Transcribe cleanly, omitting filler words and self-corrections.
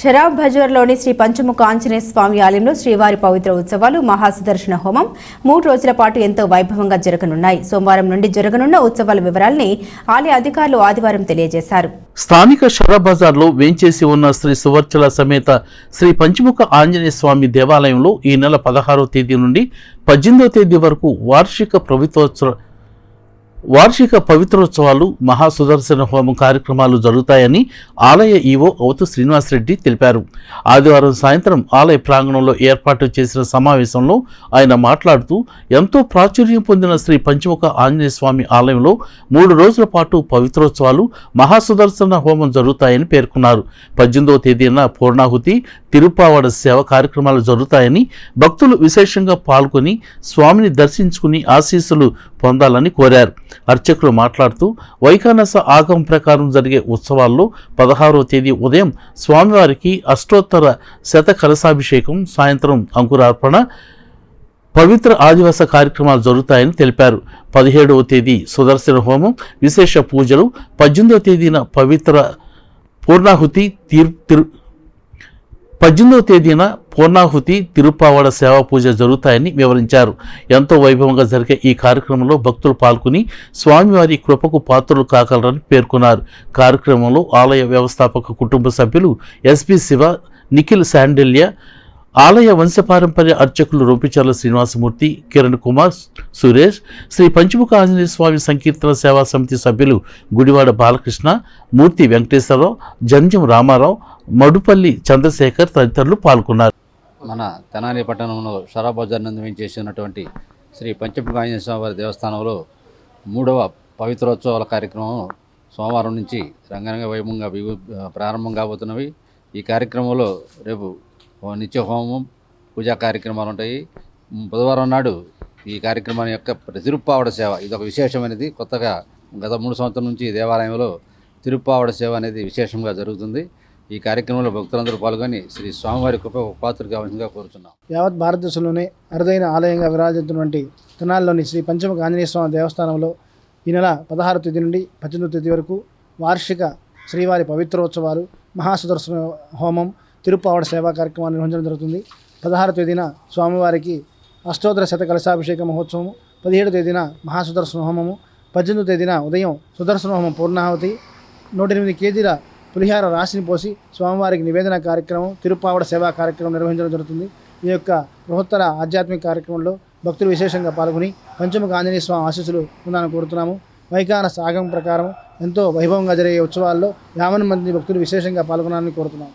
షరాబ్ బజార్లోని శ్రీ పంచముఖ ఆంజనేయ స్వామి ఆలయంలో శ్రీవారి పవిత్ర ఉత్సవాలు మహాసుదర్శన హోమం 3 రోజుల పాటు ఎంతో వైభవంగా జరగనున్నాయి. సోమవారం నుండి జరగనున్న ఉత్సవాల వివరాల్ని ఆలయ అధికారులు ఆదివారం తెలియజేశారు. స్థానిక షరాబ్ బజార్లో వేంచేసి ఉన్న శ్రీ సువర్చల సమేత శ్రీ పంచముఖ ఆంజనేయ స్వామి దేవాలయంలో ఈ నెల 16వ తేదీ నుండి 18వ తేదీ వరకు వార్షిక పవిత్రోత్సవాలు మహాసుదర్శన హోమం కార్యక్రమాలు జరుగుతాయని ఆలయ ఈవో అవతు శ్రీనివాసరెడ్డి తెలిపారు. ఆదివారం సాయంత్రం ఆలయ ప్రాంగణంలో ఏర్పాటు చేసిన సమావేశంలో ఆయన మాట్లాడుతూ ఎంతో ప్రాచుర్యం పొందిన శ్రీ పంచముఖ ఆంజనేయ స్వామి ఆలయంలో 3 రోజుల పాటు పవిత్రోత్సవాలు మహాసుదర్శన హోమం జరుగుతాయని పేర్కొన్నారు. 18వ తేదీన పూర్ణాహుతి తిరుప్పావడ సేవ కార్యక్రమాలు జరుగుతాయని భక్తులు విశేషంగా పాల్గొని స్వామిని దర్శించుకుని ఆశీస్సులు పొందాలని కోరారు. అర్చకులు మాట్లాడుతూ వైఖానస ఆగమం ప్రకారం జరిగే ఉత్సవాల్లో 16వ తేదీ ఉదయం స్వామివారికి అష్టోత్తర శత కలశాభిషేకం, సాయంత్రం అంకురార్పణ, పవిత్ర ఆదివాస కార్యక్రమాలు జరుగుతాయని తెలిపారు. 17వ తేదీ సుదర్శన హోమం, విశేష పూజలు, 18వ తేదీన పూర్ణాహుతి తిరుప్పావడ సేవా పూజ జరుగుతాయని వివరించారు. ఎంతో వైభవంగా జరిగే ఈ కార్యక్రమంలో భక్తులు పాల్గొని స్వామివారి కృపకు పాత్రలు కాగలరని పేర్కొన్నారు. కార్యక్రమంలో ఆలయ వ్యవస్థాపక కుటుంబ సభ్యులు ఎస్పి శివ, నిఖిల్ శాండిల్య, ఆలయ వంశపారంపర్య అర్చకులు రొంపిచర్ల శ్రీనివాసమూర్తి, కిరణ్ కుమార్, సురేష్, శ్రీ పంచముఖ ఆంజనేయ స్వామి సంకీర్తన సేవా సమితి సభ్యులు గుడివాడ బాలకృష్ణ, మూర్తి వెంకటేశ్వరరావు, జంజం రామారావు, మడుపల్లి చంద్రశేఖర్ తదితరులు పాల్గొన్నారు. మన తెనాలి పట్టణంలో షరాబ్ బజార్ నందు వేంచేసినటువంటి శ్రీ పంచముఖ ఆంజనేయ స్వామి వారి దేవస్థానంలో 3వ పవిత్రోత్సవాల కార్యక్రమం సోమవారం నుంచి రంగరంగ వైభవంగా ప్రారంభం కాబోతున్నవి. ఈ కార్యక్రమంలో రేపు నిత్య హోమం, పూజా కార్యక్రమాలు ఉంటాయి. బుధవారం నాడు ఈ కార్యక్రమాన్ని యొక్క తిరుప్పావడ సేవ, ఇదొక విశేషమైనది. కొత్తగా గత 3 సంవత్సరాల నుంచి దేవాలయంలో తిరుప్పావడ సేవ అనేది విశేషంగా జరుగుతుంది. ఈ కార్యక్రమంలో భక్తులందరూ పాల్గొని శ్రీ స్వామివారి కృప పాత్ర కావాల్సిందిగా కోరుచున్నాం. యావత్ భారతదేశంలోనే అరుదైన ఆలయంగా విరాజిల్లుతున్నటువంటి తెనాలిలోని శ్రీ పంచముఖ ఆంజనేయ స్వామి దేవస్థానంలో ఈ నెల 16వ తేదీ నుండి 18వ తేదీ వరకు వార్షిక శ్రీవారి పవిత్రోత్సవాలు, మహాసుదర్శన హోమం, తిరుప్పావడ సేవా కార్యక్రమాన్ని నిర్వహించడం జరుగుతుంది. 16వ తేదీన స్వామివారికి అష్టోత్తర శత కలశాభిషేక మహోత్సవము, 17వ తేదీన మహాసుదర్శన హోమము, 18వ తేదీన ఉదయం సుదర్శన హోమం పూర్ణాహుతి, 108 కేజీల పులిహార రాశిని పోసి స్వామివారికి నివేదన కార్యక్రమం, తిరుప్పావడ సేవా కార్యక్రమం నిర్వహించడం జరుగుతుంది. ఈ యొక్క బృహత్తర ఆధ్యాత్మిక కార్యక్రమంలో భక్తులు విశేషంగా పాల్గొని పంచముఖ ఆంజనేయ స్వామి ఆశీస్సులు పొందాలని కోరుతున్నాము. వైఖానస ఆగమం ప్రకారం ఎంతో వైభవంగా జరిగే ఉత్సవాల్లో 50 మంది భక్తులు విశేషంగా పాల్గొనాలని కోరుతున్నాము.